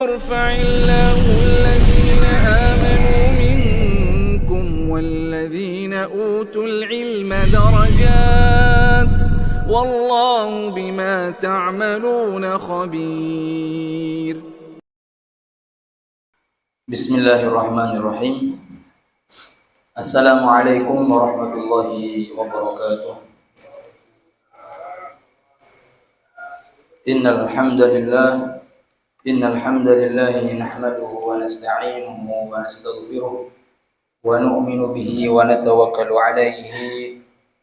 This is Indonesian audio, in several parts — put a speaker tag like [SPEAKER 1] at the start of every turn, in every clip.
[SPEAKER 1] يرفع الله الذين آمنوا منكم والذين أوتوا العلم درجات والله بما تعملون خبير.
[SPEAKER 2] بسم الله الرحمن الرحيم. السلام عليكم ورحمة الله وبركاته. إن الحمد لله نحمده ونستعينه ونستغفره ونؤمن به ونتوكل عليه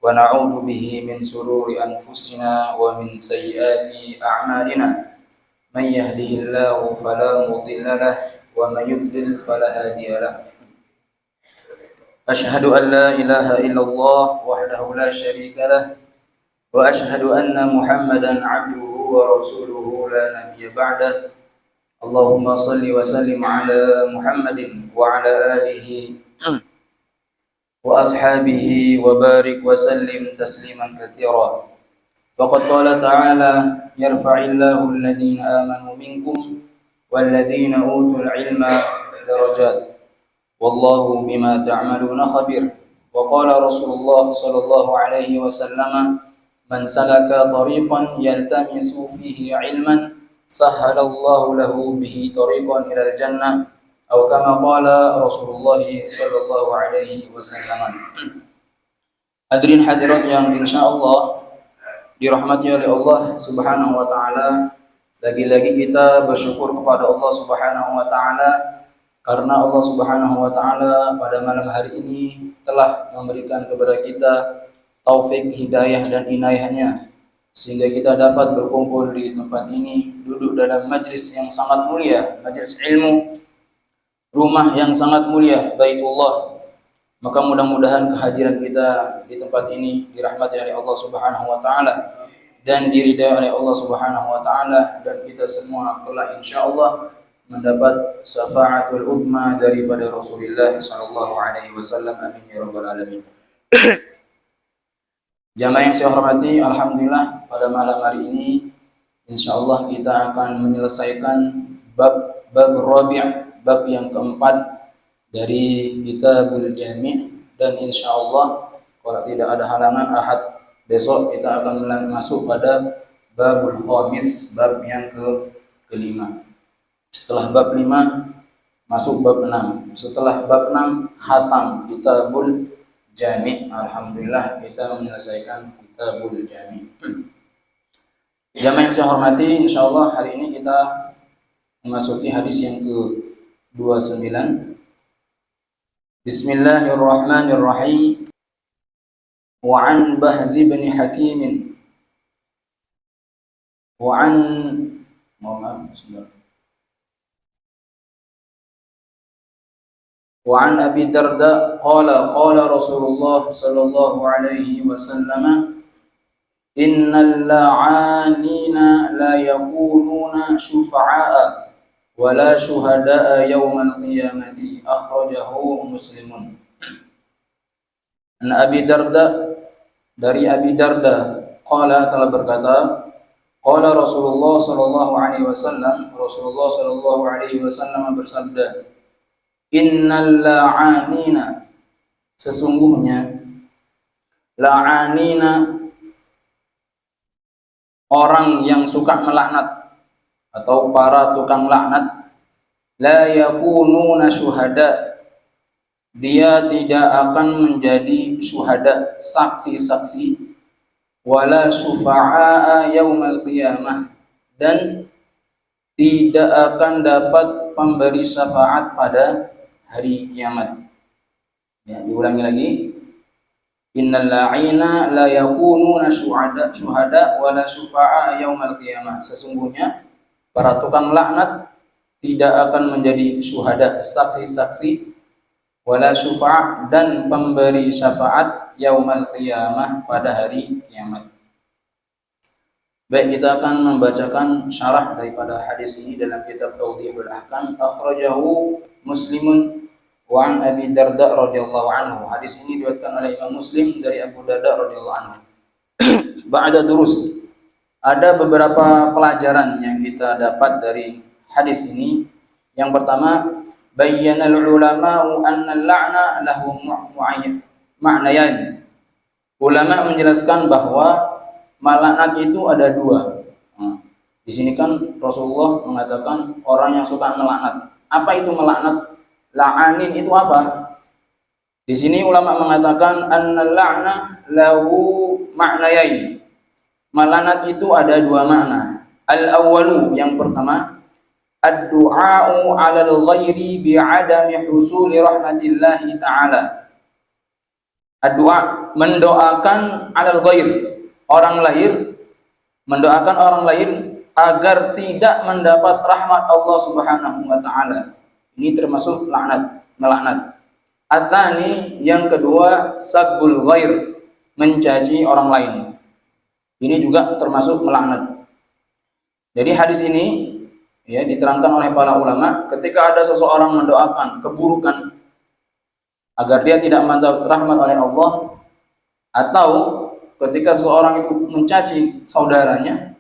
[SPEAKER 2] ونعوذ به من شرور أنفسنا ومن سيئات أعمالنا. من يهده الله فلا مضل له ومن يضلل فلا هادي له. أشهد أن لا إله إلا الله وحده لا شريك له وأشهد أن محمدا عبده ورسوله لا نبي بعده. اللهم صل وسلم على محمد وعلى آله وأصحابه وبارك وسلم تسليما كثيرا. فقد قال تعالى: يرفع الله الذين آمنوا منكم والذين أوتوا العلم درجات والله بما تعملون خبير. وقال رسول الله صلى الله عليه وسلم: من سلك طريقا يلتمس فيه علما سهل الله له به طريقا إلى الجنة أو كما قال رسول الله صلى الله عليه وسلم. Hadirin hadirat yang insyaallah dirahmati oleh Allah Subhanahu wa taala, lagi-lagi kita bersyukur kepada Allah Subhanahu wa taala karena Allah Subhanahu wa taala pada malam hari ini telah memberikan kepada kita taufik, hidayah dan inayahnya sehingga kita dapat berkumpul di tempat ini, duduk dalam majlis yang sangat mulia, majlis ilmu, rumah yang sangat mulia, Baitullah. Maka mudah-mudahan kehadiran kita di tempat ini dirahmati oleh Allah Subhanahu wa taala dan diridai oleh Allah Subhanahu wa taala, dan kita semua kelak insyaallah mendapat syafaatul uzma daripada Rasulullah sallallahu alaihi wasallam. Amin ya rabbal alamin. Jamaah yang saya hormati, alhamdulillah pada malam hari ini insyaallah kita akan menyelesaikan bab rabi', bab yang keempat dari Kitabul Jami', dan insyaallah kalau tidak ada halangan Ahad besok kita akan masuk pada babul khamis, bab yang kelima. Setelah bab 5 masuk bab 6. Setelah bab 6 khatam Kitabul Jami'. Alhamdulillah kita menyelesaikan Kitabul Jami'. Jamaah yang saya hormati, insyaallah hari ini kita memasuki hadis yang ke-29. Bismillahirrahmanirrahim. Wa an Bahz bin Hakim wa an وعن أبي الدرداء قال رسول الله صلى الله عليه وسلم: إن اللعانين لا يكونون شفعاء ولا شهداء يوم القيامة. أخرجه مسلم. An Abi Darda, dari Abi Darda, qala telah berkata, qala Rasulullah sallallahu alaihi wasallam, Rasulullah sallallahu alaihi wasallam bersabda: Innal la'anina, sesungguhnya la'anina, orang yang suka melaknat atau para tukang laknat, la yakununa syuhada, dia tidak akan menjadi syuhada, saksi-saksi, wala syufa'a yaumal qiyamah, dan tidak akan dapat pemberi syafaat pada hari kiamat. Ya, diulangi lagi. Innal la'ina la yakununa syuhada wala syufa'a yaumal qiyamah. Sesungguhnya para tukang laknat tidak akan menjadi syuhada, saksi-saksi, wala syufa' dan pemberi syafaat yaumal qiyamah pada hari kiamat. Baik, kita akan membacakan syarah daripada hadis ini dalam kitab Tawdihul Ahkam. Akhrajahu Muslimun wa an Abi Darda radhiyallahu anhu. Hadis ini diriwayatkan oleh Imam Muslim dari Abu Darda radhiyallahu anhu. Ba'da durus, ada beberapa pelajaran yang kita dapat dari hadis ini. Yang pertama, bayyanal ulama'u anna al-la'na lahu ma'nayan. Ulama menjelaskan bahwa melaknat itu ada dua. Nah, di sini kan Rasulullah mengatakan orang yang suka melaknat. Apa itu melaknat? La'anin itu apa? Di sini ulama mengatakan annal la'na lahu ma'nayain. Melaknat itu ada dua makna. Al-awwalu, yang pertama, ad-du'a'u 'alal ghairi bi'adami husuli rahmatillahi ta'ala. Ad-du'a, mendoakan 'alal ghair, orang lain, mendoakan orang lain agar tidak mendapat rahmat Allah Subhanahu wa taala. Ini termasuk laknat, melaknat. Ats-tsani, yang kedua, sabbul ghair, mencaci orang lain. Ini juga termasuk melaknat. Jadi hadis ini ya diterangkan oleh para ulama, ketika ada seseorang mendoakan keburukan agar dia tidak mendapat rahmat oleh Allah, atau ketika seseorang itu mencaci saudaranya,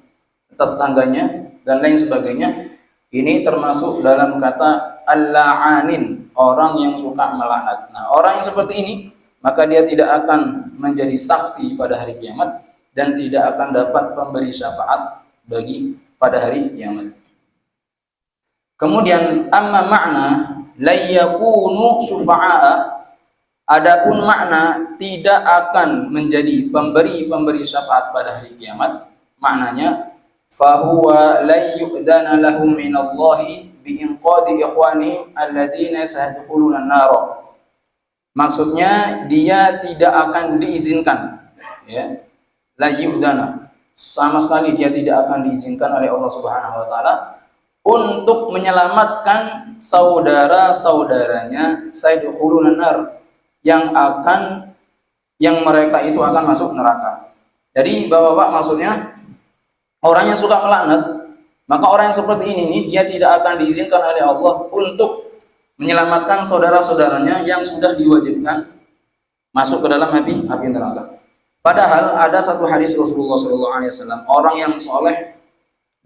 [SPEAKER 2] tetangganya dan lain sebagainya, ini termasuk dalam kata al-la'anin, orang yang suka melaknat. Nah, orang yang seperti ini maka dia tidak akan menjadi saksi pada hari kiamat dan tidak akan dapat memberi syafaat bagi pada hari kiamat. Kemudian amma makna la yakunu syufa'a, adapun makna tidak akan menjadi pemberi syafaat pada hari kiamat, maknanya fahuwa la yu'dana lahum minallahi biinqadi ikhwanihim alladziina sayadkhuluna an-nar. Maksudnya dia tidak akan diizinkan, ya. La yu'dana, sama sekali dia tidak akan diizinkan oleh Allah Subhanahu wa taala untuk menyelamatkan saudara-saudaranya sayadkhuluna an-nar, yang mereka itu akan masuk neraka. Jadi Bapak-bapak, maksudnya orang yang suka melaknat, maka orang yang seperti ini dia tidak akan diizinkan oleh Allah untuk menyelamatkan saudara-saudaranya yang sudah diwajibkan masuk ke dalam api neraka. Padahal ada satu hadis Rasulullah SAW, orang yang soleh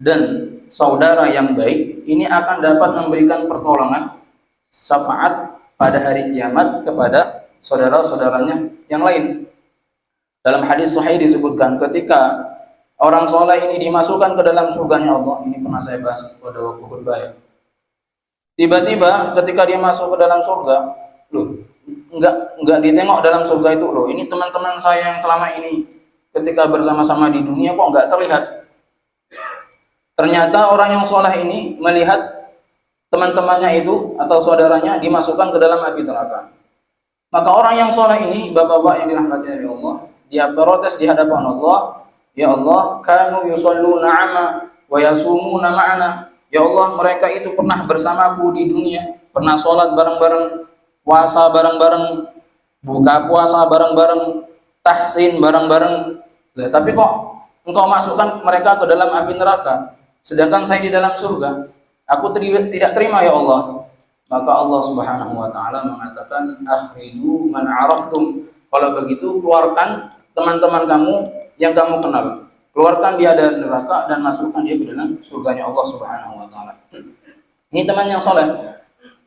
[SPEAKER 2] dan saudara yang baik ini akan dapat memberikan pertolongan, syafaat pada hari kiamat kepada saudara-saudaranya yang lain. Dalam hadis sahih disebutkan ketika orang soleh ini dimasukkan ke dalam surganya Allah, ini pernah saya bahas pada waktu khutbah ya. Tiba-tiba ketika dia masuk ke dalam surga, loh, enggak ditengok dalam surga itu, loh, ini teman-teman saya yang selama ini ketika bersama-sama di dunia kok enggak terlihat. Ternyata orang yang soleh ini melihat teman-temannya itu atau saudaranya dimasukkan ke dalam api neraka. Maka orang yang soleh ini, bapak-bapak yang dirahmati oleh Allah, dia protes di hadapan Allah, ya Allah, kanu yusalluna ama wa yasumuna ma'ana. Ya Allah, mereka itu pernah bersamaku di dunia, pernah sholat bareng-bareng, puasa bareng-bareng, buka puasa bareng-bareng, tahsin bareng-bareng. Tapi kok engkau masukkan mereka ke dalam api neraka, sedangkan saya di dalam surga? Aku tidak terima ya Allah. Maka Allah Subhanahu wa taala mengatakan, akhriju man araftum. Kalau begitu keluarkan teman-teman kamu yang kamu kenal. Keluarkan dia dari neraka dan masukkan dia ke dalam surganya Allah Subhanahu wa taala. Ini teman yang soleh.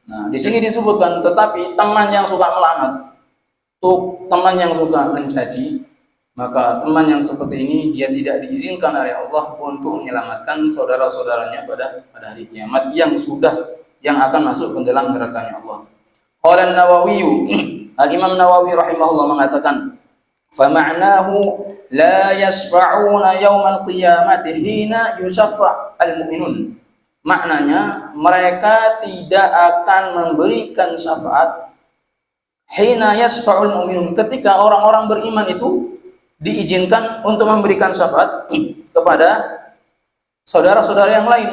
[SPEAKER 2] Nah, di sini disebutkan, tetapi teman yang suka melaknat, tuh teman yang suka mencaci, maka teman yang seperti ini dia tidak diizinkan oleh Allah untuk menyelamatkan saudara-saudaranya pada hari kiamat yang akan masuk ke dalam nerakanya Allah. Qala an-Nawawi, Al-Imam Nawawi rahimahullah mengatakan, fama'nahu la yashfa'una yawmal qiyamati hina yushaffa' al-mu'minun. Maknanya mereka tidak akan memberikan syafaat hina yashfa'ul mu'minun, ketika orang-orang beriman itu diizinkan untuk memberikan syafaat kepada saudara-saudara yang lain.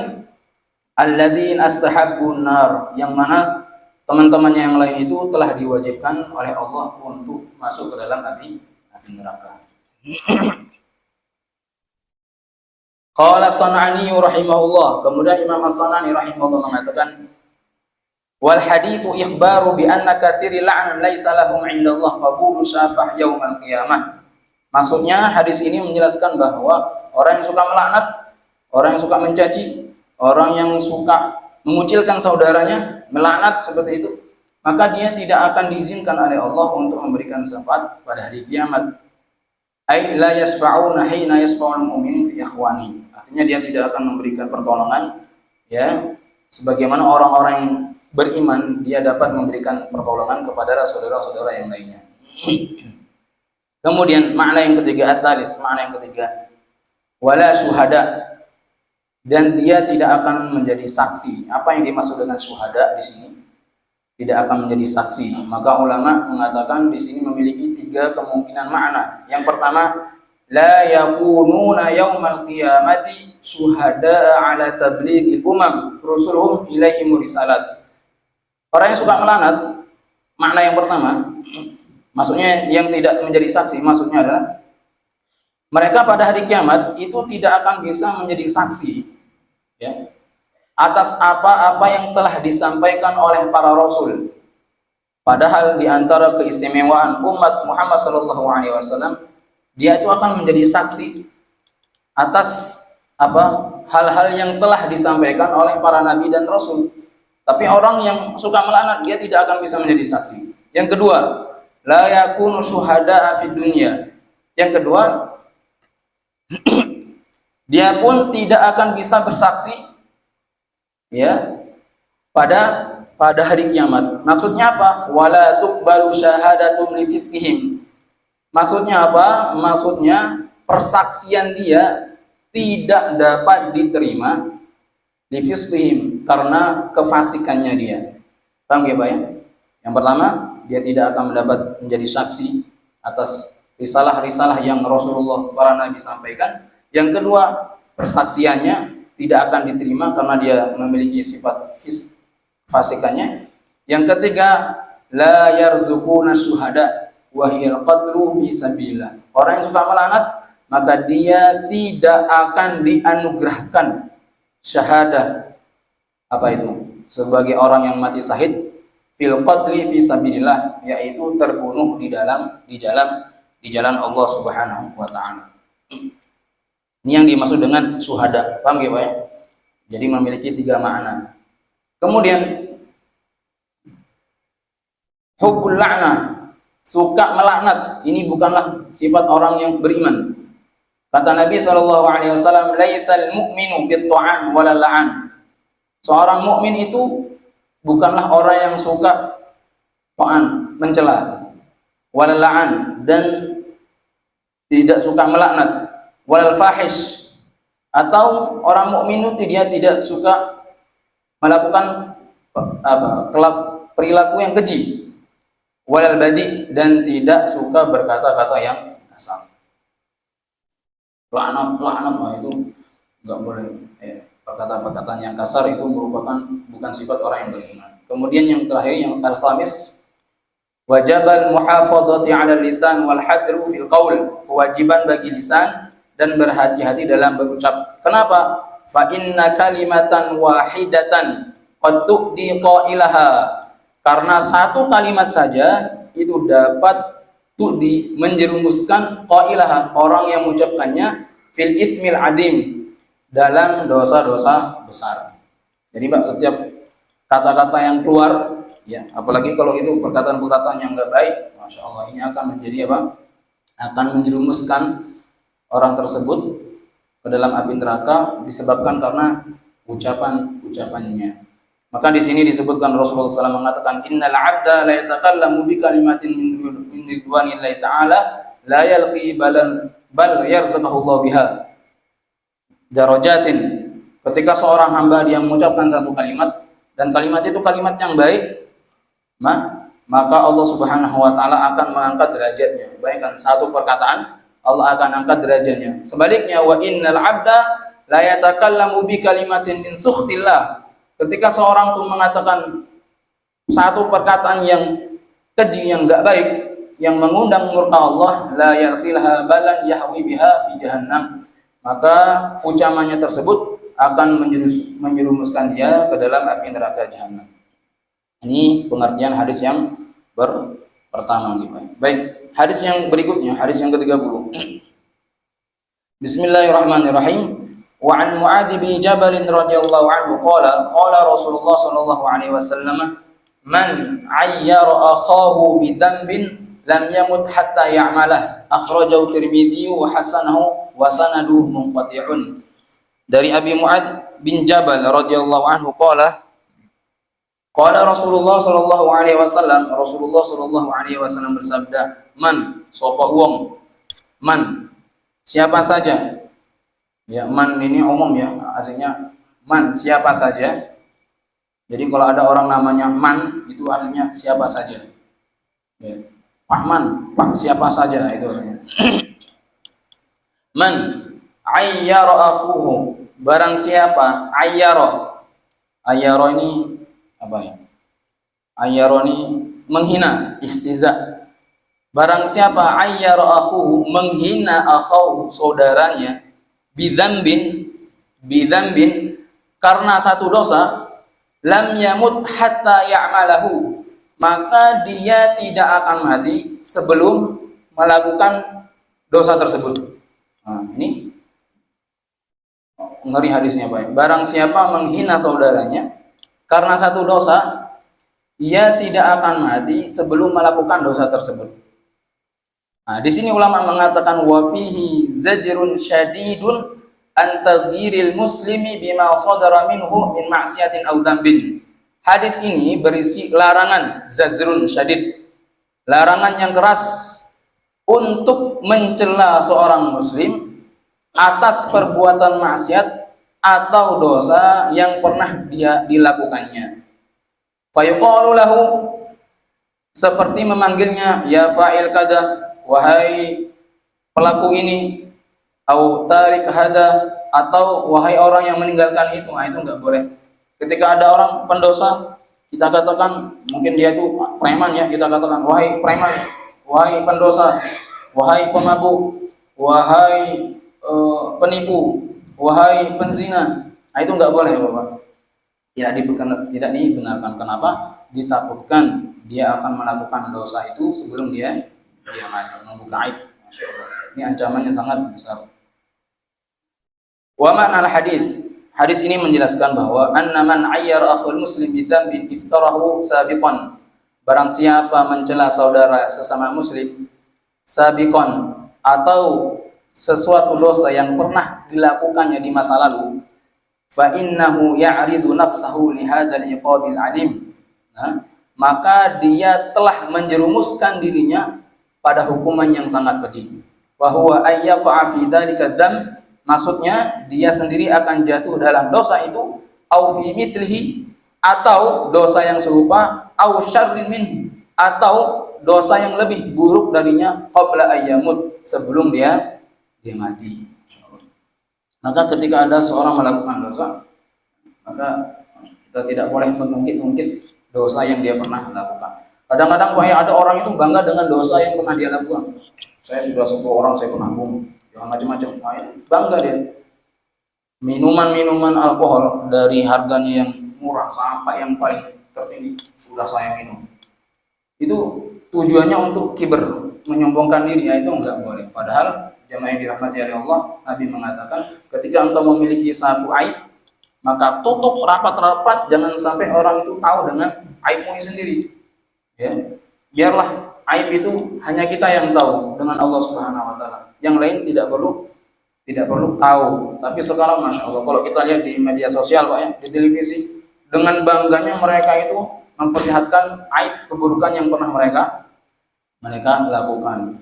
[SPEAKER 2] Alladzina astahabbun nar, yang mana teman-temannya yang lain itu telah diwajibkan oleh Allah untuk masuk ke dalam api neraka. Qala As-San'ani rahimahullah, kemudian Imam As-San'ani rahimahullah mengatakan, wal haditsu ikhbaru bi anna katsiri la'nan laisa lahum 'indallah qabulu syafah yaumal qiyamah. Maksudnya hadis ini menjelaskan bahwa orang yang suka melaknat, orang yang suka mencaci, orang yang suka mengucilkan saudaranya, melaknat seperti itu, maka dia tidak akan diizinkan oleh Allah untuk memberikan syafaat pada hari kiamat. Ai la yasfa'una hina yasfa'ul mu'min fi ikhwani. Artinya dia tidak akan memberikan pertolongan, ya, sebagaimana orang-orang yang beriman dia dapat memberikan pertolongan kepada saudara-saudara yang lainnya. Kemudian makna yang ketiga, makna yang ketiga, wala syuhada, dan dia tidak akan menjadi saksi. Apa yang dimaksud dengan syuhada di sini? Tidak akan menjadi saksi. Maka ulama mengatakan di sini memiliki 3 kemungkinan makna. Yang pertama, la yakununa yaumal qiyamati syuhada ala tablighil umam rusuluhum ilaihim risalat. Orang yang suka melaknat, makna yang pertama, maksudnya yang tidak menjadi saksi, maksudnya adalah mereka pada hari kiamat itu tidak akan bisa menjadi saksi, ya, atas apa-apa yang telah disampaikan oleh para rasul. Padahal di antara keistimewaan umat Muhammad SAW, dia itu akan menjadi saksi atas hal-hal yang telah disampaikan oleh para nabi dan rasul. Tapi orang yang suka melaknat, dia tidak akan bisa menjadi saksi. Yang kedua, la yakunu syuhada'a fid dunya. Yang kedua, dia pun tidak akan bisa bersaksi, ya, pada hari kiamat. Maksudnya apa? Wala tuqbalu syahadatum li fiskihim. Maksudnya apa? Maksudnya persaksian dia tidak dapat diterima li fiskihim karena kefasikannya dia. Paham ya, Pak ya? Yang pertama, dia tidak akan mendapat menjadi saksi atas risalah-risalah yang Rasulullah para nabi sampaikan. Yang kedua, persaksiannya tidak akan diterima karena dia memiliki sifat fasikannya. Yang ketiga, la yarzuquna syuhada wa hiyal qatlu fi sabilillah. Orang yang suka melaknat, maka dia tidak akan dianugerahkan syahadah, apa itu? Sebagai orang yang mati syahid fil qatli fi sabilillah, yaitu terbunuh di jalan Allah Subhanahu wa taala. Ini yang dimaksud dengan syuhada. Paham ya, Pak ya? Jadi memiliki 3 makna. Kemudian hubbul la'nah, suka melaknat, ini bukanlah sifat orang yang beriman. Kata Nabi SAW, laisal mu'minu bit-ta'an wala la'an. Seorang mukmin itu bukanlah orang yang suka ta'an, mencela, wala la'an, dan tidak suka melaknat, walal fahish, atau orang mukmin itu dia tidak suka melakukan perilaku yang keji, walal badi, dan tidak suka berkata-kata yang kasar. Laknat itu enggak boleh. Perkataan-perkataan yang kasar itu merupakan bukan sifat orang yang beriman. Kemudian yang terakhir, yang al-khamis, wajibal muhafadzati 'ala lisan wal hadru fil qaul, kewajiban bagi lisan dan berhati-hati dalam berucap. Kenapa? Fa inna kalimatan wahidatan qad tu'di qailaha. Karena satu kalimat saja itu dapat tu'di, menjerumuskan qailaha, orang yang mengucapkannya, fil itsmil adim, dalam dosa-dosa besar. Jadi Pak, setiap kata-kata yang keluar, ya, apalagi kalau itu perkataan-perkataan yang enggak baik, Masya Allah, ini akan menjadi apa? Akan menjerumuskan orang tersebut ke dalam api neraka disebabkan karena ucapan-ucapannya. Maka di sini disebutkan Rasulullah SAW mengatakan, innal 'abda la yatakallamu bi kalimatin min ridwanillahi ta'ala la yalqi bal yarzuquhu Allah biha darajatin. Ketika seorang hamba dia mengucapkan satu kalimat dan kalimat itu kalimat yang baik, maka Allah Subhanahu wa taala akan mengangkat derajatnya. Bayangkan, satu perkataan Allah akan angkat derajatnya. Sebaliknya, wa innal 'abda la yatakallamu bi kalimatin min sukhtillah. Ketika seorang itu mengatakan satu perkataan yang keji, yang enggak baik, yang mengundang murka Allah, la yaqilha balan yahwi biha fi jahannam, maka ucapannya tersebut akan menjerumuskan dia ke dalam api neraka jahanam. Ini pengertian hadis yang pertama. Baik, hadis yang berikutnya, hadis yang ke-30. Bismillahirrahmanirrahim. Wa an Mu'adz bin Jabal radhiyallahu anhu qala Rasulullah sallallahu alaihi wasallam man 'ayyara akhahu bi dhanbin lam yamut hatta ya'malah, akhrajahu Tirmidzi wa hasanahu wa sanaduhu munqati'un. Dari Abi Mu'adz bin Jabal radhiyallahu anhu qala Rasulullah sallallahu alaihi wasallam, Rasulullah sallallahu alaihi wasallam bersabda, man sapa wong, man siapa saja. Ya, man ini umum ya, artinya man siapa saja. Jadi kalau ada orang namanya man itu artinya siapa saja. Ya. Pak Man, Pak siapa saja itu artinya. Man ayyara akhuhu, barang siapa ayyara. Ayyara ini apa ya? Ayyara ini menghina, istiza. Barang siapa ayyara akhuhu, menghina akhuhu, saudaranya, bidzambin karena satu dosa, lam yamut hatta ya'malahu, maka dia tidak akan mati sebelum melakukan dosa tersebut. Nah, ini ngeri hadisnya, Pak. Barang siapa menghina saudaranya karena satu dosa, ia tidak akan mati sebelum melakukan dosa tersebut. Nah, di sini ulama mengatakan wa fihi zajrun syadidun an taghyiril muslimi bima sadara minhu min ma'siyatin aw dzambin. Hadis ini berisi larangan, zajrun syadid, larangan yang keras untuk mencela seorang muslim atas perbuatan maksiat atau dosa yang pernah dia dilakukannya. Fayuqalu lahu, seperti memanggilnya, ya fa'il kada, wahai pelaku ini, au tarik hada, atau wahai orang yang meninggalkan itu. Nah, itu enggak boleh. Ketika ada orang pendosa, kita katakan, mungkin dia itu preman ya, kita katakan wahai preman, wahai pendosa, wahai pemabuk, wahai penipu, wahai penzina. Nah, itu enggak boleh, Bapak. Tidak dibenarkan. Kenapa? Ditakutkan dia akan melakukan dosa itu sebelum dia mati, membuka aib. Masya Allah. Ini ancamannya sangat besar. Wa ma'na al-hadis. Hadis ini menjelaskan bahwa anna man ayyar akhul muslim bi dzambin iftarahu sabiqan. Barang siapa mencela saudara sesama muslim sabiqan, atau sesuatu dosa yang pernah dilakukannya di masa lalu, fa innahu ya'ridu nafsahu li hadzal iqabil alim. Nah, maka dia telah menjerumuskan dirinya pada hukuman yang sangat pedih. Wa huwa ayyaqa fi dzalika dzam, maksudnya dia sendiri akan jatuh dalam dosa itu, au fi mithlihi, atau dosa yang serupa, au syarrin min, atau dosa yang lebih buruk darinya, qabla ayyamut, sebelum dia mati. Maka ketika ada seorang melakukan dosa, maka kita tidak boleh mengungkit-ungkit dosa yang dia pernah lakukan. Kadang-kadang ada orang itu bangga dengan dosa yang pernah dia lakukan. Saya sudah 10 orang saya pernah bunuh, yang macam-macam. Bangga dia. Minuman-minuman alkohol dari harganya yang murah sampai yang paling tertinggi sudah saya minum. Itu tujuannya untuk kiber, menyombongkan diri. Itu enggak boleh. Padahal jemaah yang dirahmati oleh Allah, Nabi mengatakan, ketika engkau memiliki satu aib, maka tutup rapat-rapat, jangan sampai orang itu tahu dengan aibmu sendiri. Ya, biarlah aib itu hanya kita yang tahu dengan Allah Subhanahu wa taala. Yang lain tidak perlu tahu. Tapi sekarang Masya Allah, kalau kita lihat di media sosial, Pak ya, di televisi, dengan bangganya mereka itu memperlihatkan aib keburukan yang pernah mereka lakukan.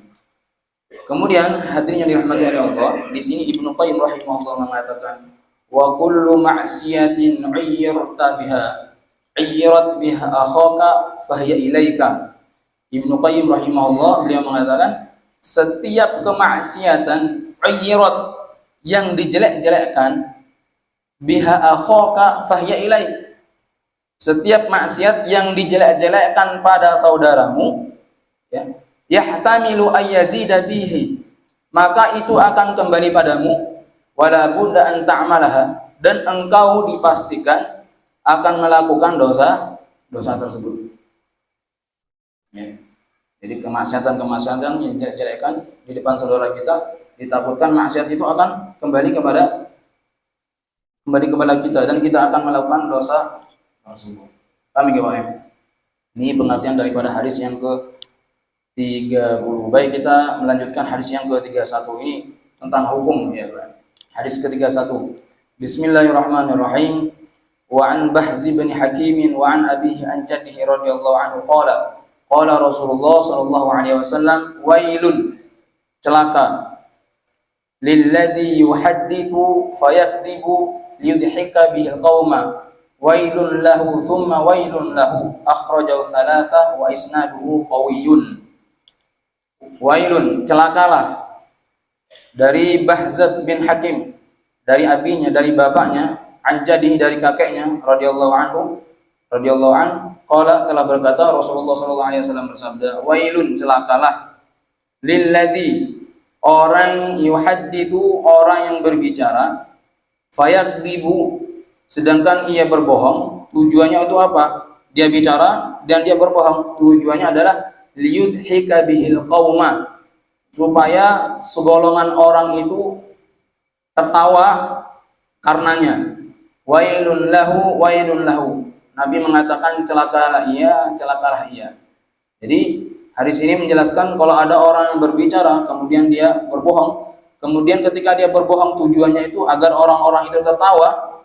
[SPEAKER 2] Kemudian hadirin yang dirahmati oleh Allah, di sini Ibnu Qayyim rahimahullah mengatakan, wa kullu ma'siyatin 'ayyarat biha akhaka fahiya ilaika. Ibnu Qayyim rahimahullah beliau mengatakan, setiap kemaksiatan 'ayyarat, yang dijelek-jelekkan, biha akhaka fahiya ilaik, setiap maksiat yang dijelek-jelekkan pada saudaramu, ya, yahtamilu ayyazida bihi, maka itu akan kembali padamu, wala budda an ta'malaha, dan engkau dipastikan akan melakukan dosa tersebut. Ya. Jadi kemaksiatan yang jelek-jelekan di depan saudara kita, ditakutkan maksiat itu akan kembali kepada kembali kepada kita dan kita akan melakukan dosa tersebut. Kami Bapak. Ini pengertian daripada hadis yang ke-30. Baik, kita melanjutkan hadis yang ke-31 ini tentang hukum ya Pak. Hadis ke-31. Bismillahirrahmanirrahim. Wa an Bahz bin Hakim wa an abihi an jaddihi radhiyallahu anhu qala qala Rasulullah sallallahu alaihi wasallam wailun celaka lilladzi yuhadditsu fayakdzibu liyudhika bihil qauma wailun lahu thumma wailun lahu akhrajahu thalathah wa isnaduhu qawiyyun. Wailun celakalah dari Bahz bin Hakim, dari abinya, dari bapaknya, anjadihi dari kakeknya radhiyallahu an qala telah berkata Rasulullah sallallahu alaihi wasallam bersabda wailun celakalah lilladzi orang yuhadditsu orang yang berbicara fayakdzibu sedangkan ia berbohong. Tujuannya untuk apa? Dia bicara dan dia berbohong. Tujuannya adalah liyudhika bihil qauma, supaya segolongan orang itu tertawa karenanya. Wailun lahu, wailun lahu. Nabi mengatakan celakalah ia, celakalah ia. Jadi hadis ini menjelaskan kalau ada orang yang berbicara kemudian dia berbohong, kemudian ketika dia berbohong tujuannya itu agar orang-orang itu tertawa,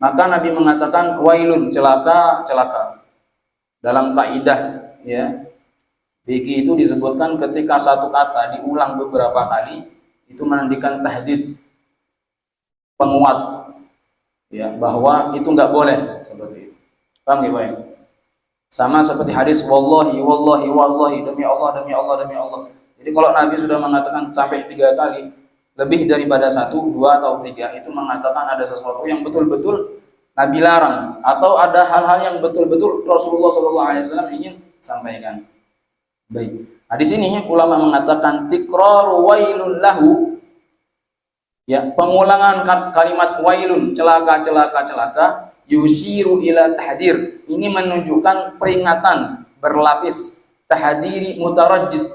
[SPEAKER 2] maka Nabi mengatakan wailun celaka, celaka. Dalam kaidah ya fikih itu disebutkan ketika satu kata diulang beberapa kali itu menandakan tahdid, penguat ya bahwa itu enggak boleh seperti itu. Paham ya, Pak? Sama seperti hadis wallahi wallahi wallahi, demi Allah demi Allah demi Allah. Jadi kalau Nabi sudah mengatakan sampai 3 kali, lebih daripada 1, 2 atau 3 itu mengatakan ada sesuatu yang betul-betul Nabi larang atau ada hal-hal yang betul-betul Rasulullah SAW ingin sampaikan. Baik. Nah, di sini ulama mengatakan tikraru wailun lahu, ya, pengulangan kalimat wailun, celaka, celaka, celaka, yushiru ila tahdir. Ini menunjukkan peringatan berlapis, tahdiri mutarajjid,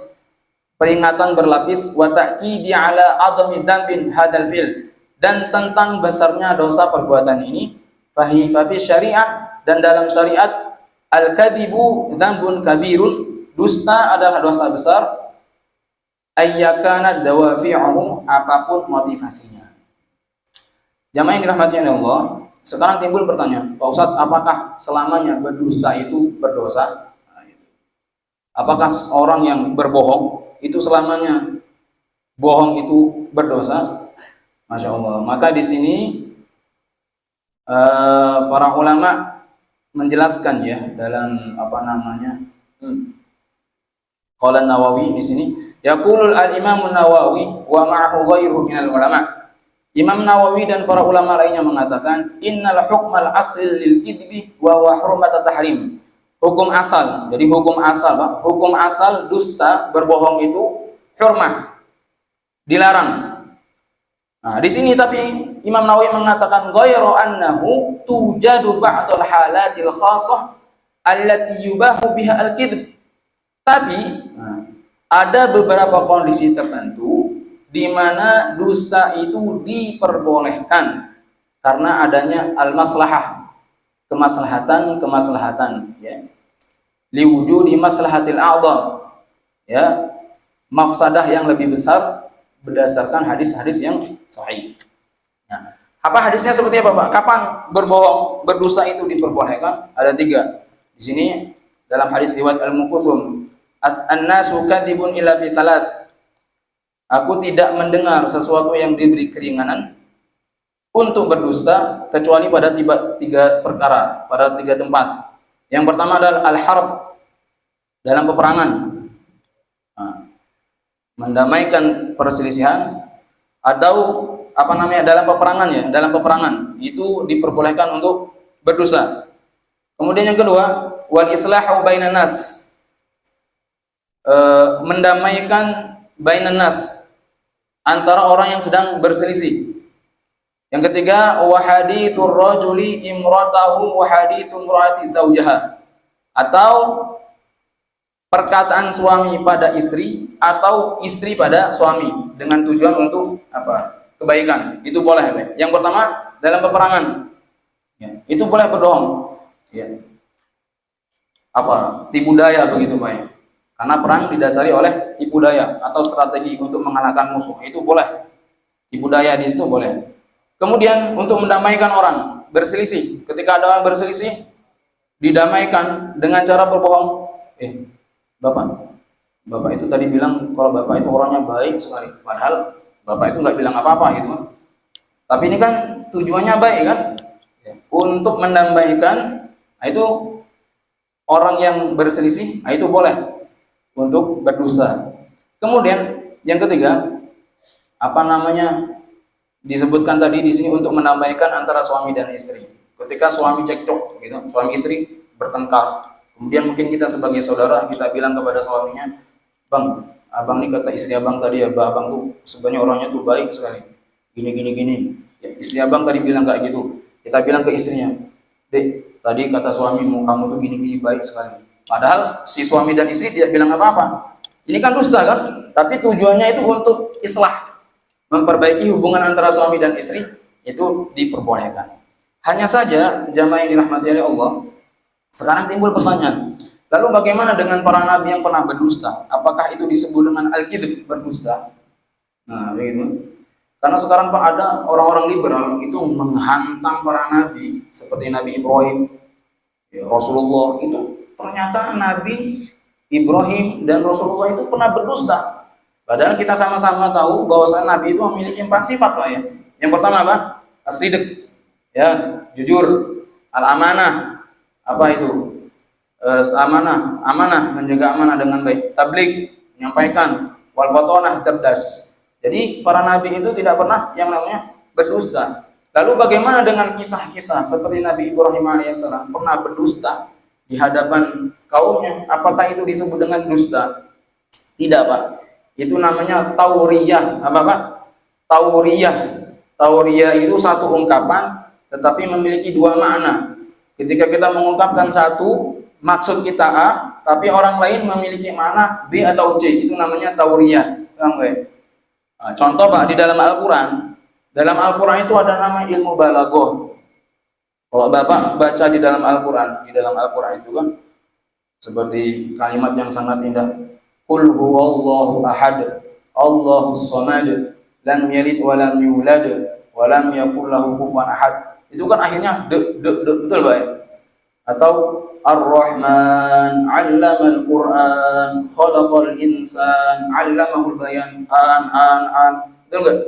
[SPEAKER 2] peringatan berlapis, wa ta'kidi ala adami dambin hadal fi'l, dan tentang besarnya dosa perbuatan ini. Fahi syariah, dan dalam syariat al-kadzibu dzambun kabirun, dusta adalah dosa besar, ayyakana dawafi'uhu, apapun motivasinya. Jamaah yang dirahmati Allah, sekarang timbul pertanyaan, Pak Ustadz, apakah selamanya berdusta itu berdosa? Apakah orang yang berbohong itu selamanya bohong itu berdosa? Masya Allah. Maka di sini para ulama menjelaskan ya dalam apa namanya qala Nawawi di sini yaqulul al-Imam Nawawi wa ma'ahu ghairuhu minal ulama. Imam Nawawi dan para ulama lainnya mengatakan innal hukmal asl lil kidbi wa huwa hurmat tahrim. Hukum asal. Jadi hukum asal, Pak. Hukum asal dusta, berbohong itu hurmah. Dilarang. Nah, di sini tapi Imam Nawawi mengatakan ghairu annahu tujadu ba'dul halatil khassah allati yubahu biha al-kidb. Tapi ada beberapa kondisi tertentu di mana dusta itu diperbolehkan karena adanya al-maslahah, kemaslahatan ya. Liwujudi maslahatil a'dham, ya, mafsadah yang lebih besar berdasarkan hadis-hadis yang sahih. Nah, apa hadisnya seperti apa, Pak? Kapan berbohong, berdusta itu diperbolehkan? Ada 3. Di sini dalam hadis riwayat Al-Muqaddam, an-nasu kadibun illa fi thalath. Aku tidak mendengar sesuatu yang diberi keringanan untuk berdusta kecuali pada 3 perkara, pada 3 tempat. Yang pertama adalah al-harb, dalam peperangan. Nah, mendamaikan perselisihan atau apa namanya dalam peperangan ya, dalam peperangan itu diperbolehkan untuk berdosa. Kemudian yang kedua, wal islahu bainan nas, mendamaikan bainan nas, antara orang yang sedang berselisih. Yang ketiga, wa hadithur rajuli imratahu wa hadithun imraati zaujaha, atau perkataan suami pada istri atau istri pada suami dengan tujuan untuk apa? Kebaikan. Itu boleh, Pak. Yang pertama dalam peperangan. Ya, itu boleh berbohong. Ya. Apa? Tipu daya begitu Pak ya. Karena perang didasari oleh tipu daya atau strategi untuk mengalahkan musuh. Itu boleh. Tipu daya di situ boleh. Kemudian untuk mendamaikan orang berselisih. Ketika ada orang berselisih, didamaikan dengan cara berbohong. Bapak itu tadi bilang kalau Bapak itu orangnya baik sekali. Padahal Bapak itu nggak bilang apa-apa gitu kan. Tapi ini kan tujuannya baik kan? Untuk mendamaikan, itu orang yang berselisih, itu boleh untuk berdusta. Kemudian yang ketiga, disebutkan tadi di sini untuk mendamaikan antara suami dan istri. Ketika suami cekcok, gitu, suami istri bertengkar, kemudian mungkin kita sebagai saudara kita bilang kepada suaminya, Bang, abang nih kata istri abang tadi ya, abang tuh sebenarnya orangnya tuh baik sekali, gini. Ya, istri abang tadi bilang kayak gitu. Kita bilang ke istrinya, Dek, tadi kata suamimu kamu tuh gini baik sekali. Padahal si suami dan istri tidak bilang apa-apa. Ini kan dusta kan? Tapi tujuannya itu untuk islah, memperbaiki hubungan antara suami dan istri, itu diperbolehkan. Hanya saja jamaah yang dirahmati oleh Allah, sekarang timbul pertanyaan, lalu bagaimana dengan para nabi yang pernah berdusta? Apakah itu disebut dengan al-kidb, berdusta? Nah, begitu. Karena sekarang Pak ada orang-orang liberal itu menghantam para nabi seperti Nabi Ibrahim, ya, Rasulullah itu ternyata Nabi Ibrahim dan Rasulullah itu pernah berdusta. Padahal kita sama-sama tahu bahwa Nabi itu memiliki 4 sifat Pak ya. Yang pertama apa? As-sidq, ya, jujur, al-amanah, apa itu? Amanah, menjaga amanah dengan baik, tabligh, menyampaikan, wal fatonah, cerdas. Jadi para nabi itu tidak pernah yang namanya berdusta. Lalu bagaimana dengan kisah-kisah seperti Nabi Ibrahim alaihissalam pernah berdusta di hadapan kaumnya? Apakah itu disebut dengan dusta? Tidak Pak. Itu namanya tauriyah. Apa Pak? Tauriyah itu satu ungkapan tetapi memiliki 2 makna. Ketika kita mengungkapkan satu, maksud kita A, tapi orang lain memiliki makna B atau C, itu namanya tauriyah. Paham nggak? Contoh Pak, di dalam Al-Quran itu ada nama ilmu balaghah. Kalau Bapak baca di dalam Al-Quran itu kan seperti kalimat yang sangat indah, Qul huwallahu ahad, Allahus samad, lam yalid wa lam yulad wa lam yakul lahu kufuwan ahad. Itu kan akhirnya betul Pak ya? Atau Ar-Rahman 'allamal Qur'an, khalaqal insan, 'allamahul bayan, betul enggak?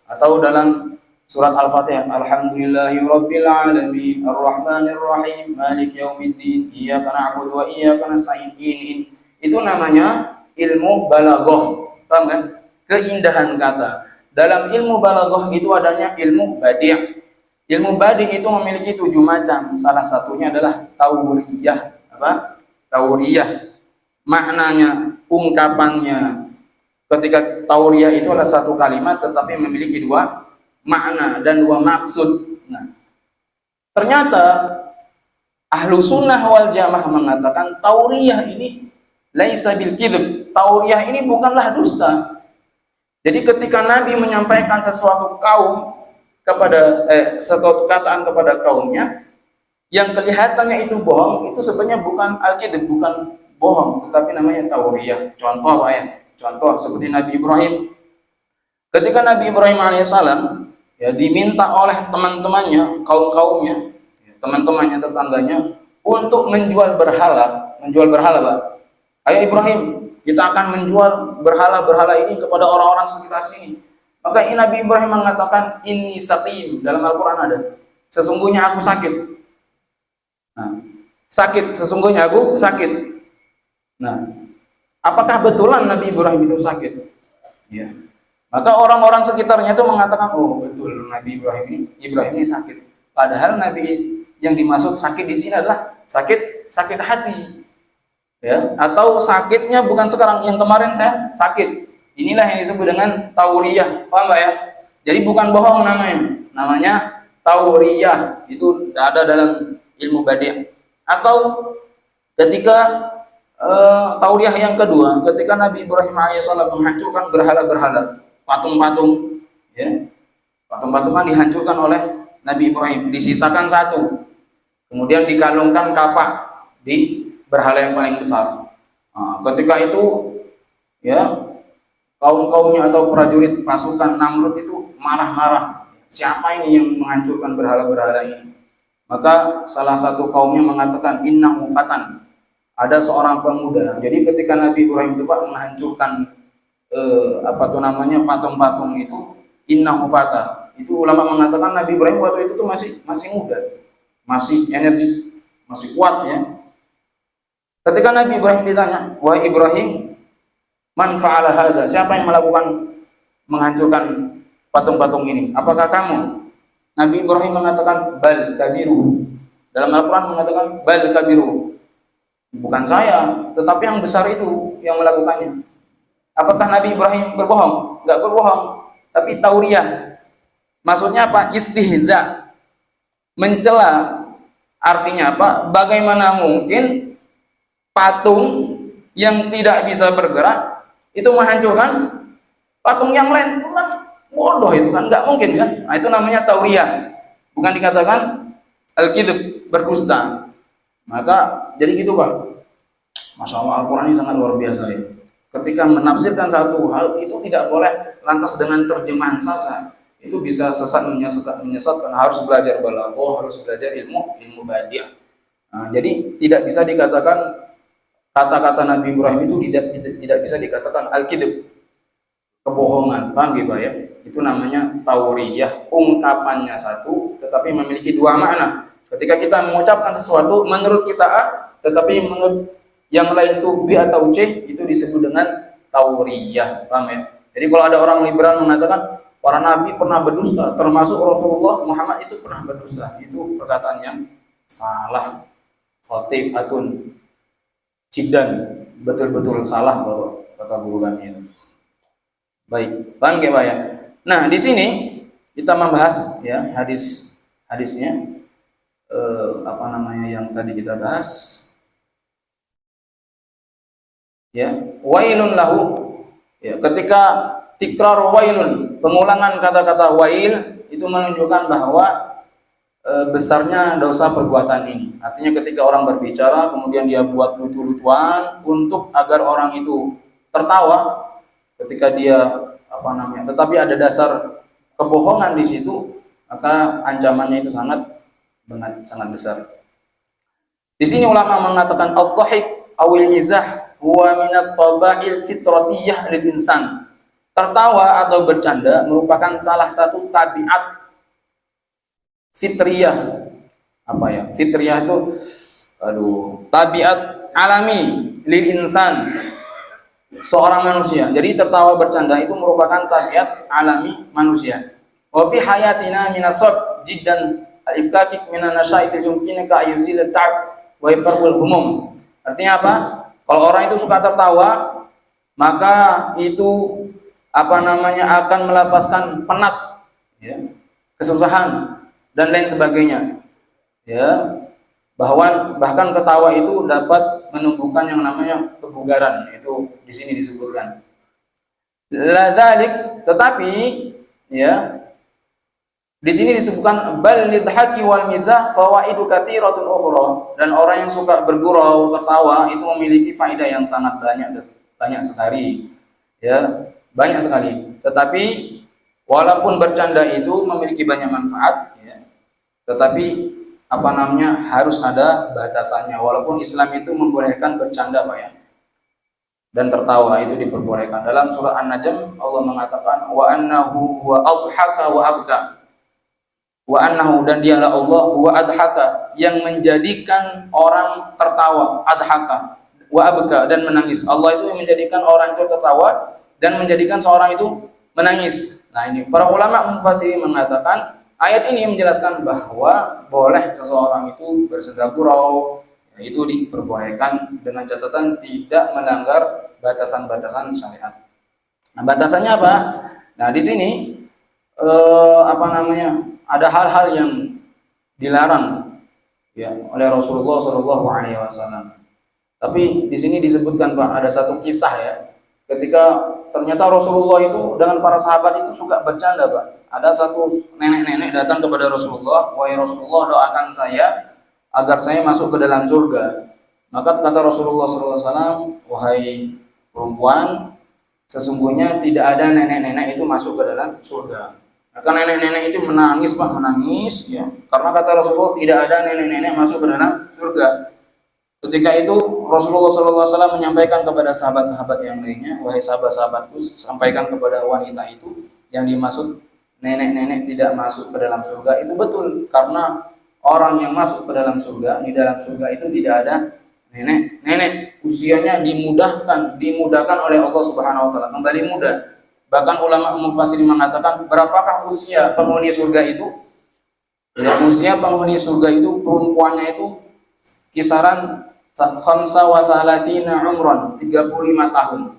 [SPEAKER 2] Atau dalam surat Al-Fatihah, Alhamdulillahi rabbil alamin, Ar-Rahmanir Rahim, Maliki yaumiddin, Iyyaka na'budu wa iyyaka nasta'in. Itu namanya ilmu balaghah. Paham enggak? Keindahan kata. Dalam ilmu balaghah itu adanya ilmu badi'. Ilmu badi itu memiliki 7 macam. Salah satunya adalah tauriyah. Apa? Tauriyah. Maknanya, ungkapannya. Ketika tauriyah itu adalah satu kalimat tetapi memiliki 2 makna dan 2 maksud. Nah, ternyata ahlu sunnah wal jamaah mengatakan tauriyah ini laisa bil kidb. Tauriyah ini bukanlah dusta. Jadi ketika Nabi menyampaikan sesuatu sesuatu kataan kepada kaumnya yang kelihatannya itu bohong, itu sebenarnya bukan al-kidb, bukan bohong, tetapi namanya tauriyah. Contoh Pak ya, contoh seperti Nabi Ibrahim. Ketika Nabi Ibrahim alaihissalam ya diminta oleh teman-temannya, kaum-kaumnya, teman-temannya, tetangganya untuk menjual berhala Pak. Ayo Ibrahim, kita akan menjual berhala-berhala ini kepada orang-orang sekitar sini. Maka Nabi Ibrahim mengatakan, inni saqim, dalam Al-Quran ada, sesungguhnya aku sakit. Nah, sesungguhnya aku sakit. Nah, apakah betulan Nabi Ibrahim itu sakit? Ya. Maka orang-orang sekitarnya itu mengatakan, oh betul, Nabi Ibrahim ini sakit. Padahal Nabi yang dimaksud sakit di sini adalah sakit hati. Ya, atau sakitnya bukan sekarang, yang kemarin saya sakit. Inilah yang disebut dengan tauriyah, paham nggak ya? Jadi bukan bohong namanya tauriyah. Itu ada dalam ilmu badi'. Atau ketika tauriyah yang kedua, ketika Nabi Ibrahim alaihissalam menghancurkan berhala-berhala, patung-patung, ya, patung-patung kan dihancurkan oleh Nabi Ibrahim, disisakan satu, kemudian dikalungkan kapak di berhala yang paling besar. Nah, ketika itu ya kaum-kaumnya atau prajurit pasukan Namrud itu marah-marah. Siapa ini yang menghancurkan berhala-berhala ini? Maka salah satu kaumnya mengatakan innahu fatan. Ada seorang pemuda. Jadi ketika Nabi Ibrahim itu Pak menghancurkan patung-patung itu, innahu fata. Itu ulama mengatakan Nabi Ibrahim waktu itu tuh masih muda, masih energi, masih kuat ya. Ketika Nabi Ibrahim ditanya, "Wahai Ibrahim, man fa'ala hadza?" Siapa yang melakukan menghancurkan patung-patung ini? Apakah kamu? Nabi Ibrahim mengatakan bal kabiru. Dalam Al-Qur'an mengatakan bal kabiru. Bukan saya, tetapi yang besar itu yang melakukannya. Apakah Nabi Ibrahim berbohong? Enggak berbohong, tapi tauriyah. Maksudnya apa? Istihza. Mencela. Artinya apa? Bagaimana mungkin patung yang tidak bisa bergerak itu menghancurkan patung yang lain? Bukan bodoh itu kan, nggak mungkin kan? Nah, itu namanya tauriyah. Bukan dikatakan al-kidb, berdusta. Maka jadi gitu Pak. Masya Allah, Al-Quran ini sangat luar biasa ya. Ketika menafsirkan satu hal itu tidak boleh lantas dengan terjemahan saja. Itu bisa sesat, menyesatkan. Harus belajar balaghah, harus belajar ilmu badiah. Nah, jadi tidak bisa dikatakan kata-kata Nabi Ibrahim itu tidak bisa dikatakan al-kidb, kebohongan. Paham ya Pak ya? Itu namanya tauriyah. Ungkapannya satu tetapi memiliki dua makna. Ketika kita mengucapkan sesuatu menurut kita A, tetapi menurut yang lain itu B atau C, itu disebut dengan tauriyah. Paham ya? Jadi kalau ada orang liberal mengatakan para nabi pernah berdusta, termasuk Rasulullah Muhammad itu pernah berdusta, itu perkataan yang salah, khati'atun jiddan, betul-betul salah kalau kata guru kami itu. Baik, paham ya Pak ya? Nah, di sini kita membahas ya hadisnya yang tadi kita bahas. Ya, wailun lahu. Ya, ketika tikrar wailun, pengulangan kata-kata wail itu menunjukkan bahwa besarnya dosa perbuatan ini. Artinya ketika orang berbicara kemudian dia buat lucu-lucuan untuk agar orang itu tertawa ketika dia tetapi ada dasar kebohongan di situ, maka ancamannya itu sangat besar. Di sini ulama mengatakan al-dhahik awil mizah huwa minat taba'il fitratiyah lil insan. Tertawa atau bercanda merupakan salah satu tabiat fitriyah. Fitriyah itu tabiat alami lil insan, seorang manusia. Jadi tertawa bercanda itu merupakan tabiat alami manusia. Wa fi hayatina minasab jiddan al-ifkakik minan nasyaitil yumkinika ayuzil ta'ab wa ifarul humum. Artinya apa? Kalau orang itu suka tertawa, maka itu akan melepaskan penat, ya, kesusahan dan lain sebagainya. Ya, bahkan ketawa itu dapat menumbuhkan yang namanya kebugaran. Itu di sini disebutkan. Tetapi ya, di sini disebutkan bal lidhaqi wal mizah fawaidu katsiratun ukhra, dan orang yang suka bergurau, tertawa itu memiliki faedah yang sangat banyak sekali. Ya, banyak sekali. Tetapi walaupun bercanda itu memiliki banyak manfaat, ya, tetapi harus ada batasannya. Walaupun Islam itu membolehkan bercanda Pak ya, dan tertawa itu diperbolehkan. Dalam surah An-Najm Allah mengatakan wa annahu wa adhaka wa abka. Wa annahu, dan dialah Allah, wa adhaka, yang menjadikan orang tertawa, adhaka, wa abka, dan menangis. Allah itu yang menjadikan orang itu tertawa dan menjadikan seorang itu menangis. Nah, ini para ulama mufassirin mengatakan ayat ini menjelaskan bahwa boleh seseorang itu bersenda gurau, itu diperbolehkan dengan catatan tidak melanggar batasan-batasan syariat. Nah, batasannya apa? Nah, di sini ada hal-hal yang dilarang ya oleh Rasulullah SAW. Tapi di sini disebutkan Pak, ada satu kisah ya. ketika ternyata Rasulullah itu dengan para sahabat itu suka bercanda, Pak. Ada satu nenek-nenek datang kepada Rasulullah, "Wahai Rasulullah, doakan saya agar saya masuk ke dalam surga." Maka kata Rasulullah SAW, "Wahai perempuan, sesungguhnya tidak ada nenek-nenek itu masuk ke dalam surga." Maka nenek-nenek itu menangis, Pak, menangis ya. Karena kata Rasulullah tidak ada nenek-nenek masuk ke dalam surga. Ketika itu Rasulullah SAW menyampaikan kepada sahabat-sahabat yang lainnya, "Wahai sahabat-sahabatku, sampaikan kepada wanita itu yang dimaksud nenek-nenek tidak masuk ke dalam surga itu betul, karena orang yang masuk ke dalam surga, di dalam surga itu tidak ada nenek-nenek, usianya dimudahkan oleh Allah Subhanahu wa taala, kembali muda. Bahkan ulama mufassirin mengatakan, berapakah usia penghuni surga itu? Ya, usia penghuni surga itu perempuannya itu kisaran khamsa wa thalathina umran, 35 tahun.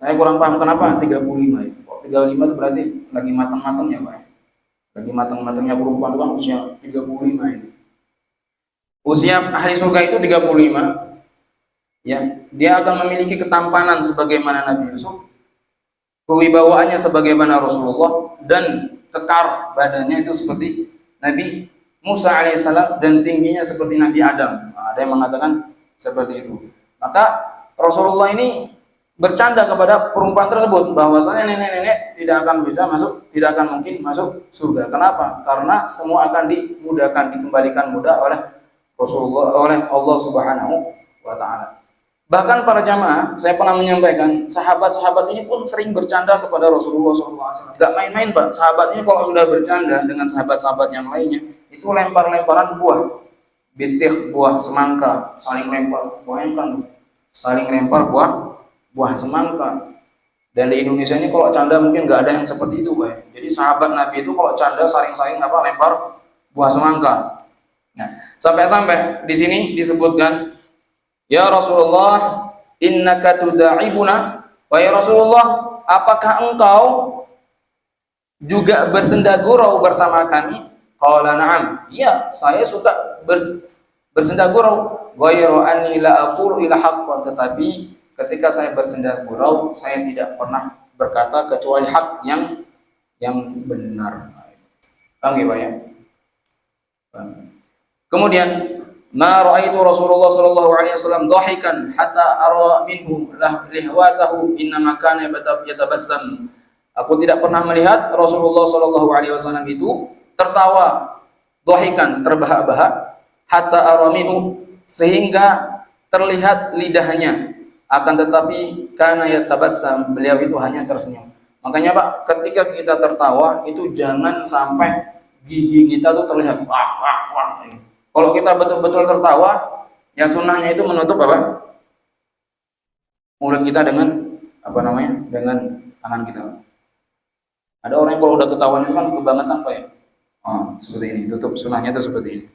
[SPEAKER 2] Saya kurang paham kenapa 35 ya. 35 itu berarti lagi matang-matangnya, Pak. Lagi matang-matangnya perempuan itu kan usia 35 ini. Usia ahli surga itu 35. Ya, dia akan memiliki ketampanan sebagaimana Nabi Yusuf, kewibawaannya sebagaimana Rasulullah, dan kekar badannya itu seperti Nabi Musa alaihissalam, dan tingginya seperti Nabi Adam. Ada yang mengatakan seperti itu. Maka Rasulullah ini bercanda kepada perempuan tersebut bahwasanya nenek-nenek tidak akan bisa masuk, tidak akan mungkin masuk surga. Kenapa? Karena semua akan dimudahkan, dikembalikan mudah oleh Rasulullah, oleh Allah Subhanahu wa taala. Bahkan para jamaah, saya pernah menyampaikan, sahabat-sahabat ini pun sering bercanda kepada Rasulullah SAW. Gak main-main, Pak. Sahabat ini kalau sudah bercanda dengan sahabat-sahabat yang lainnya, itu lempar-lemparan buah, bitih, buah semangka, saling lempar. Bayangkan, saling lempar buah semangka. Dan di Indonesia ini kalau canda mungkin gak ada yang seperti itu, Pak. Jadi sahabat Nabi itu kalau canda saling-saling lempar buah semangka. Nah, sampai-sampai di sini disebutkan, "Ya Rasulullah, innaka tuda'ibuna." Wahai Rasulullah, apakah engkau juga bersenda gurau bersama kami? Qala na'am. Iya, saya suka bersenda gurau. Ghairu anni la aqulu ila haqqan, tetapi ketika saya bersenda gurau, saya tidak pernah berkata kecuali hak yang benar. Paham ya, Pak ya? Kemudian, ma ra'aitu Rasulullah sallallahu alaihi wasallam dhahikan hatta ara minhu lihwatahu innama kana yatabassam. Aku tidak pernah melihat Rasulullah sallallahu alaihi wasallam itu tertawa, dhahikan, terbahak-bahak, hatta ara minhu, sehingga terlihat lidahnya, akan tetapi kana yatabassam, beliau itu hanya tersenyum. Makanya, Pak, ketika kita tertawa itu jangan sampai gigi kita tuh terlihat wah wah wah. Kalau kita betul-betul tertawa, ya sunnahnya itu menutup apa? Mulut kita dengan dengan tangan kita. Ada orang yang kalau udah ketawanya kan kebangetan, Pak ya. Oh, seperti ini, tutup, sunnahnya itu seperti ini.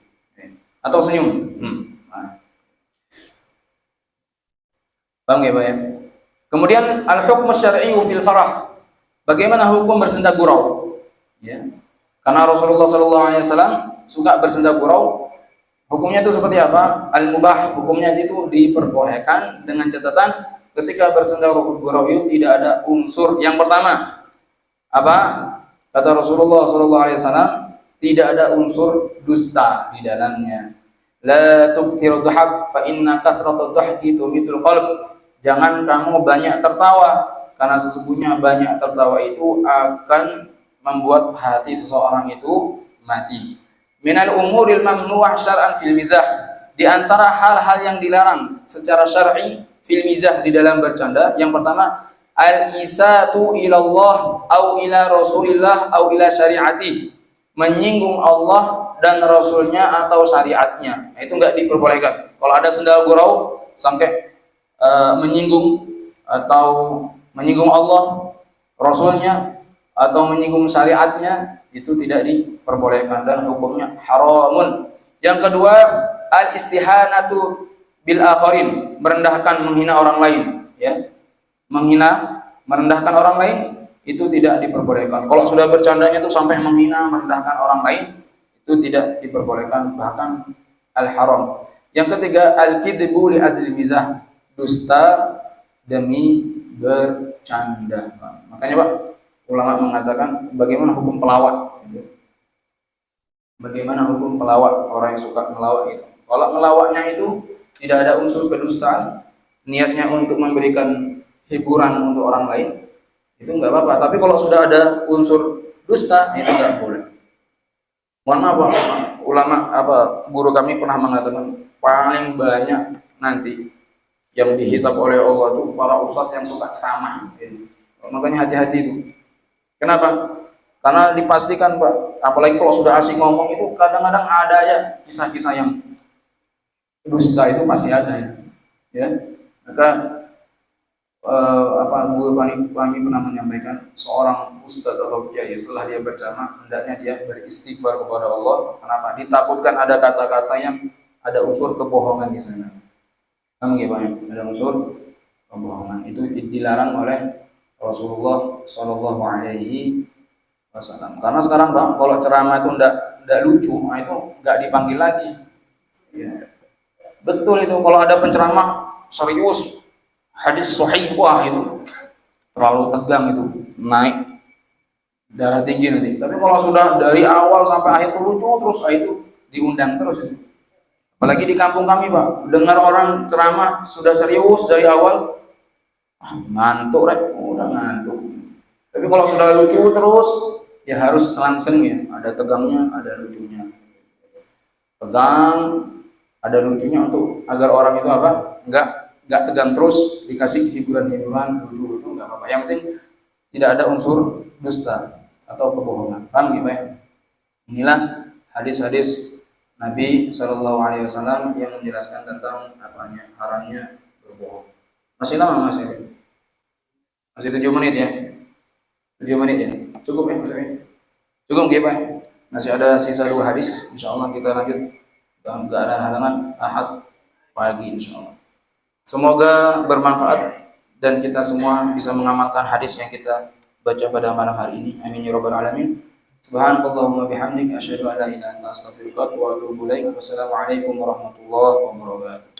[SPEAKER 2] Atau senyum. Nah. Paham ya, Pak ya? Kemudian al-hukmu syar'i fil farah. Bagaimana hukum bersenda gurau? Ya. Karena Rasulullah SAW suka bersenda gurau. Hukumnya itu seperti apa? Al-mubah, hukumnya itu diperbolehkan dengan catatan ketika bersenda gurau itu tidak ada unsur. Yang pertama, apa? Kata Rasulullah SAW, tidak ada unsur dusta di dalamnya. La tukthiru dhahak fa inna kathratu dhahki tumitul qalb. Jangan kamu banyak tertawa, karena sesungguhnya banyak tertawa itu akan membuat hati seseorang itu mati. Minal umuril mamnu'ah syar'an fil mizah, di antara hal-hal yang dilarang secara syar'i fil mizah di dalam bercanda, yang pertama al-isatu ilallah au ila rasulillah au ila syari'ati, menyinggung Allah dan Rasulnya atau syariatnya. Itu enggak diperbolehkan. Kalau ada senda gurau sampai menyinggung atau menyinggung Allah, Rasulnya atau menyinggung syariatnya, itu tidak diperbolehkan dan hukumnya haramun. Yang kedua, al-istihanatu bil akharin, merendahkan, menghina orang lain, ya. Menghina, merendahkan orang lain itu tidak diperbolehkan. Kalau sudah bercandanya itu sampai menghina, merendahkan orang lain, itu tidak diperbolehkan, bahkan al-haram. Yang ketiga, al-kidbu li azli mizah, dusta demi bercanda. Makanya Pak, ulama mengatakan bagaimana hukum pelawak? Bagaimana hukum pelawak, orang yang suka melawak itu? Kalau melawaknya itu tidak ada unsur kedustaan, niatnya untuk memberikan hiburan untuk orang lain, itu nggak apa-apa. Tapi kalau sudah ada unsur dusta, itu nggak boleh. Mohon maaf Pak, ulama guru kami pernah mengatakan paling banyak nanti yang dihisab oleh Allah itu para ustadz yang suka ceramah. Makanya hati-hati itu. Kenapa? Karena dipastikan Pak, apalagi kalau sudah asing ngomong itu kadang-kadang ada aja kisah-kisah yang dusta itu pasti ada ya. Maka guru kami pernah menyampaikan seorang ustadz atau kiai setelah dia berceramah hendaknya dia beristighfar kepada Allah. Kenapa? Ditakutkan ada kata-kata yang ada unsur kebohongan di sana. Kamu gimana? Ada unsur kebohongan. Itu dilarang oleh Rasulullah Shallallahu Alaihi Wasallam. Karena sekarang Bang, kalau ceramah itu ndak lucu, nah itu nggak dipanggil lagi. Ya. Betul itu. Kalau ada penceramah serius, hadis sahih, wah itu terlalu tegang itu, naik darah tinggi nanti. Tapi kalau sudah dari awal sampai akhir itu lucu terus, itu diundang terus itu. Apalagi di kampung kami Pak, dengar orang ceramah sudah serius dari awal, ngantuk rek, udah ngantuk. Tapi kalau sudah lucu terus, ya harus selang-seling ya, ada tegangnya, ada lucunya. Tegang, ada lucunya untuk agar orang itu nggak tegang terus, dikasih hiburan-hiburan lucu-lucu nggak apa-apa. Yang penting tidak ada unsur dusta atau kebohongan. Paham gitu ya? Inilah hadis-hadis Nabi Shallallahu Alaihi Wasallam yang menjelaskan tentang haramnya berbohong. Masih lama masih 7 menit ya. 7 menit ya. Cukup ya maksudnya. Cukup ya Pak. Masih ada sisa 2 hadis. Insyaallah kita lanjut. Enggak ada halangan Ahad pagi insyaallah. Semoga bermanfaat dan kita semua bisa mengamalkan hadis yang kita baca pada malam hari ini. Amin ya rabbal alamin. Subhanakallahumma bihamdika asyhadu an la ilaha illa anta astaghfiruka wa atubu ilaik. Wassalamualaikum warahmatullahi wabarakatuh.